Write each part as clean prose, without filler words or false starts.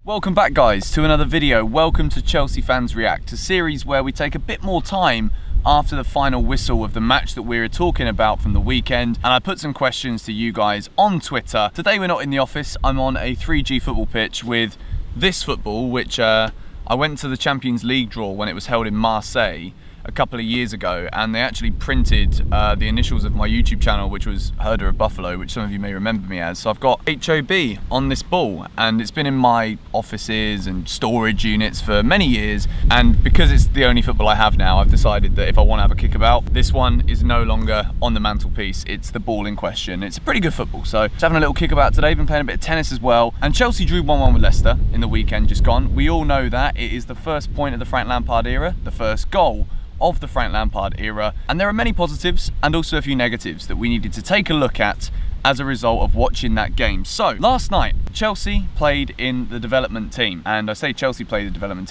Welcome back guys to another video. Welcome to Chelsea Fans React, a series where we take a bit more time after the final whistle of the match that we were talking about from the weekend, and I put some questions to you guys on Twitter. Today we're not in the office, I'm on a 3G football pitch with this football, which I went to the Champions League draw when it was held in Marseille a couple of years ago, and they actually printed the initials of my YouTube channel, which was Herder of Buffalo, which some of you may remember me as. So I've got HOB on this ball, and it's been in my offices and storage units for many years, and because it's the only football I have now, I've decided that if I want to have a kickabout, this one is no longer on the mantelpiece. It's the ball in question. It's a pretty good football, so just having a little kickabout today. Been playing a bit of tennis as well, and Chelsea drew 1-1 with Leicester in the weekend just gone. We all know that it is the first point of the Frank Lampard era, the first goal of the Frank Lampard era, and there are many positives and also a few negatives that we needed to take a look at as a result of watching that game. So last night Chelsea played in the development team, and I say Chelsea played the development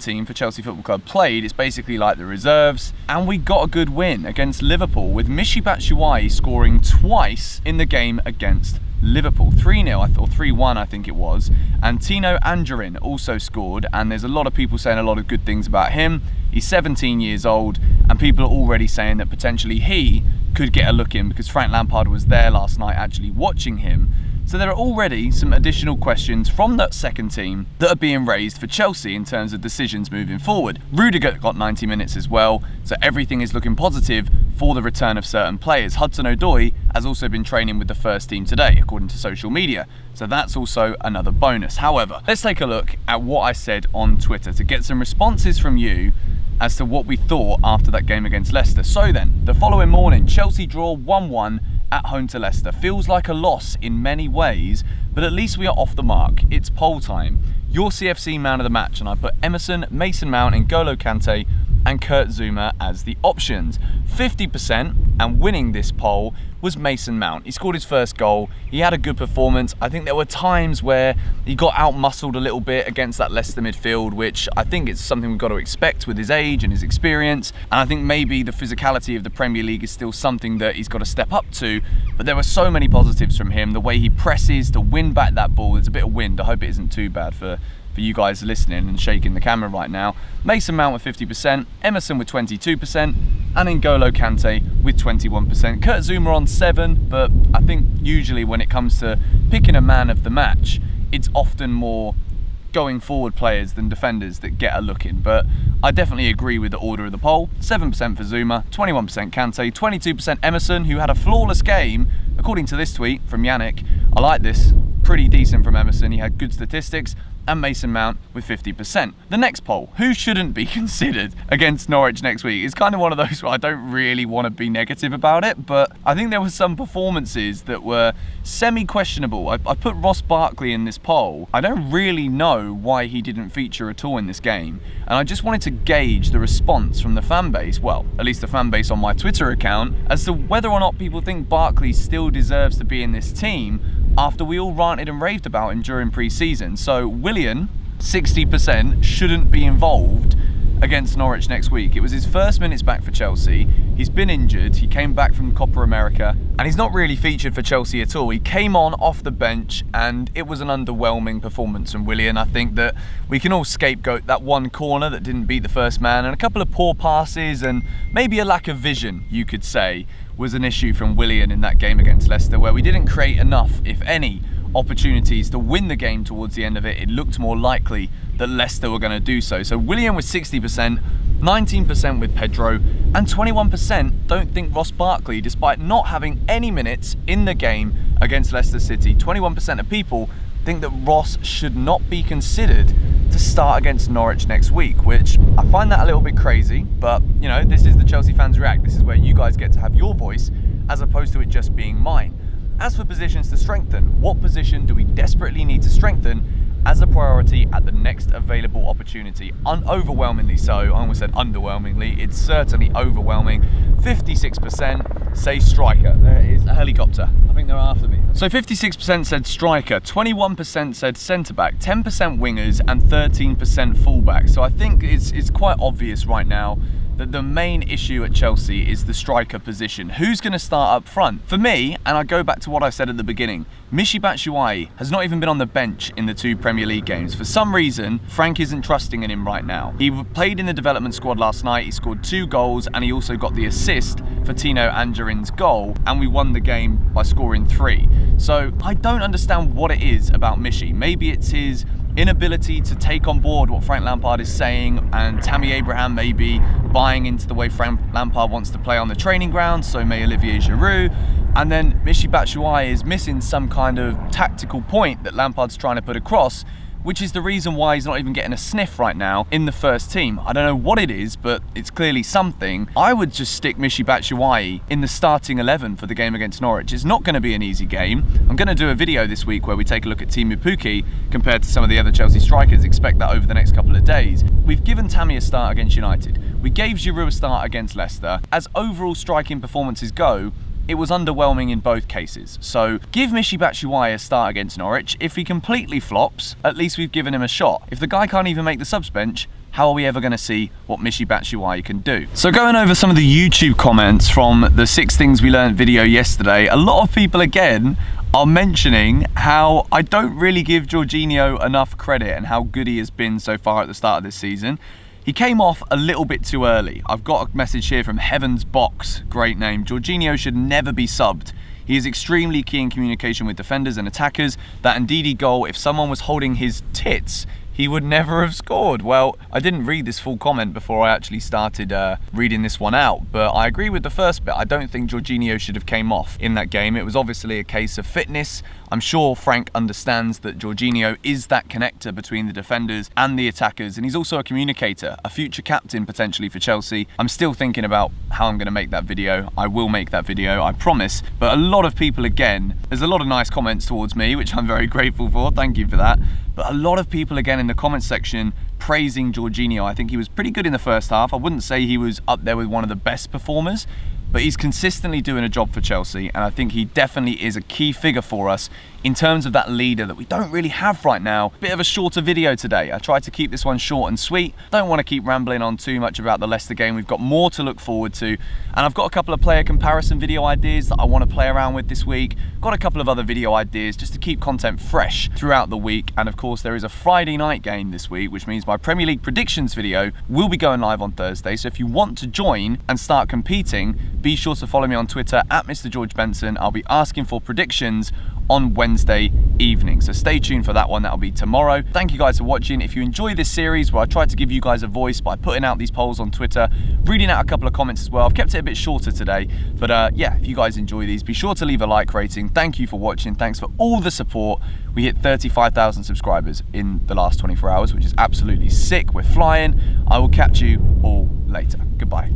team for Chelsea Football Club played. It's basically like the reserves, and we got a good win against Liverpool with Michy Batshuayi scoring twice in the game against Liverpool. 3-0 or 3-1 I think it was, and Tino Anjorin also scored, and there's a lot of people saying a lot of good things about him. He's 17 years old, and people are already saying that potentially he could get a look in because Frank Lampard was there last night actually watching him. So there are already some additional questions from that second team that are being raised for Chelsea in terms of decisions moving forward. Rudiger got 90 minutes as well, so everything is looking positive for the return of certain players. Hudson-Odoi has also been training with the first team today, according to social media, so that's also another bonus. However, let's take a look at what I said on Twitter to get some responses from you as to what we thought after that game against Leicester. So then, the following morning, Chelsea draw 1-1 at home to Leicester. Feels like a loss in many ways, but at least we are off the mark. It's poll time. Your CFC man of the match, and I put Emerson, Mason Mount, N'Golo Kante and Kurt Zouma as the options. 50%, and winning this poll, was Mason Mount. He scored his first goal. He had a good performance. I think there were times where he got out-muscled a little bit against that Leicester midfield, which I think is something we've got to expect with his age and his experience. And I think maybe the physicality of the Premier League is still something that he's got to step up to. But there were so many positives from him. The way he presses to win back that ball. There's a bit of wind. I hope it isn't too bad for you guys listening and shaking the camera right now. Mason Mount with 50%, Emerson with 22%, and N'Golo Kante with 21%. Kurt Zouma on 7%, but I think usually when it comes to picking a man of the match, it's often more going forward players than defenders that get a look in. But I definitely agree with the order of the poll. 7% for Zouma, 21% Kante, 22% Emerson, who had a flawless game, according to this tweet from Yannick. I like this, pretty decent from Emerson, he had good statistics, and Mason Mount with 50%. The next poll, who shouldn't be considered against Norwich next week? It's kind of one of those where I don't really want to be negative about it, but I think there were some performances that were semi-questionable. I put Ross Barkley in this poll. I don't really know why he didn't feature at all in this game, and I just wanted to gauge the response from the fan base, well, at least the fan base on my Twitter account, as to whether or not people think Barkley still deserves to be in this team after we all ranted and raved about him during pre-season. So Willian, 60%, shouldn't be involved against Norwich next week. It was his first minutes back for Chelsea. He's been injured. He came back from Copa America, and he's not really featured for Chelsea at all. He came on off the bench, and it was an underwhelming performance from Willian. I think that we can all scapegoat that one corner that didn't beat the first man, and a couple of poor passes, and maybe a lack of vision, you could say, was an issue from Willian in that game against Leicester, where we didn't create enough, if any, opportunities to win the game towards the end of it. It looked more likely that Leicester were going to do so. So Willian was 60%, 19% with Pedro, and 21% don't think Ross Barkley, despite not having any minutes in the game against Leicester City. 21% of people think that Ross should not be considered to start against Norwich next week, which I find that a little bit crazy, but you know, this is the Chelsea Fans React. This is where you guys get to have your voice as opposed to it just being mine. As for positions to strengthen, what position do we desperately need to strengthen as a priority at the next available opportunity? Overwhelmingly so. I almost said underwhelmingly. It's certainly overwhelming. 56% say striker. There is a helicopter. I think they're after me. So 56% said striker, 21% said centre-back, 10% wingers, and 13% full-back. So I think it's quite obvious right now that the main issue at Chelsea is the striker position. Who's going to start up front? For me, and I go back to what I said at the beginning, Michy Batshuayi has not even been on the bench in the 2 Premier League games. For some reason, Frank isn't trusting in him right now. He played in the development squad last night, he scored 2 goals, and he also got the assist for Tino Anjorin's goal, and we won the game by scoring 3. So I don't understand what it is about Michy. Maybe it's his inability to take on board what Frank Lampard is saying, and Tammy Abraham may be buying into the way Frank Lampard wants to play on the training ground, so may Olivier Giroud. And then Michy Batshuayi is missing some kind of tactical point that Lampard's trying to put across, which is the reason why he's not even getting a sniff right now in the first team. I don't know what it is, but it's clearly something. I would just stick Michy Batshuayi in the starting 11 for the game against Norwich. It's not going to be an easy game. I'm going to do a video this week where we take a look at Teemu Pukki compared to some of the other Chelsea strikers. Expect that over the next couple of days. We've given Tammy a start against United. We gave Giroud a start against Leicester. As overall striking performances go, it was underwhelming in both cases. So give Michy Batshuayi a start against Norwich. If he completely flops, at least we've given him a shot. If the guy can't even make the subs bench, how are we ever going to see what Michy Batshuayi can do? So going over some of the YouTube comments from the 6 Things We Learned video yesterday, a lot of people again are mentioning how I don't really give Jorginho enough credit and how good he has been so far at the start of this season. He came off a little bit too early. I've got a message here from Heaven's Box, great name. Jorginho should never be subbed. He is extremely key in communication with defenders and attackers. That Ndidi goal, if someone was holding his tits, he would never have scored. Well, I didn't read this full comment before I actually started reading this one out, but I agree with the first bit. I don't think Jorginho should have came off in that game. It was obviously a case of fitness. I'm sure Frank understands that Jorginho is that connector between the defenders and the attackers, and he's also a communicator, a future captain potentially for Chelsea. I'm still thinking about how I'm going to make that video. I will make that video, I promise. But a lot of people, again, there's a lot of nice comments towards me, which I'm very grateful for. Thank you for that. But a lot of people, again, in the comments section praising Jorginho. I think he was pretty good in the first half. I wouldn't say he was up there with one of the best performers, but he's consistently doing a job for Chelsea, and I think he definitely is a key figure for us in terms of that leader that we don't really have right now. Bit of a shorter video today. I tried to keep this one short and sweet. Don't want to keep rambling on too much about the Leicester game. We've got more to look forward to, and I've got a couple of player comparison video ideas that I want to play around with this week. Got a couple of other video ideas just to keep content fresh throughout the week, and of course there is a Friday night game this week, which means my Premier League predictions video will be going live on Thursday. So if you want to join and start competing, be sure to follow me on Twitter at Mr. George Benson. I'll be asking for predictions on Wednesday evening, so stay tuned for that one. That'll be tomorrow. Thank you guys for watching. If you enjoy this series where I try to give you guys a voice by putting out these polls on Twitter, reading out a couple of comments as well, I've kept it a bit shorter today, but yeah, if you guys enjoy these, be sure to leave a like rating. Thank you for watching. Thanks for all the support. We hit 35,000 subscribers in the last 24 hours, which is absolutely sick. We're flying. I will catch you all later. Goodbye.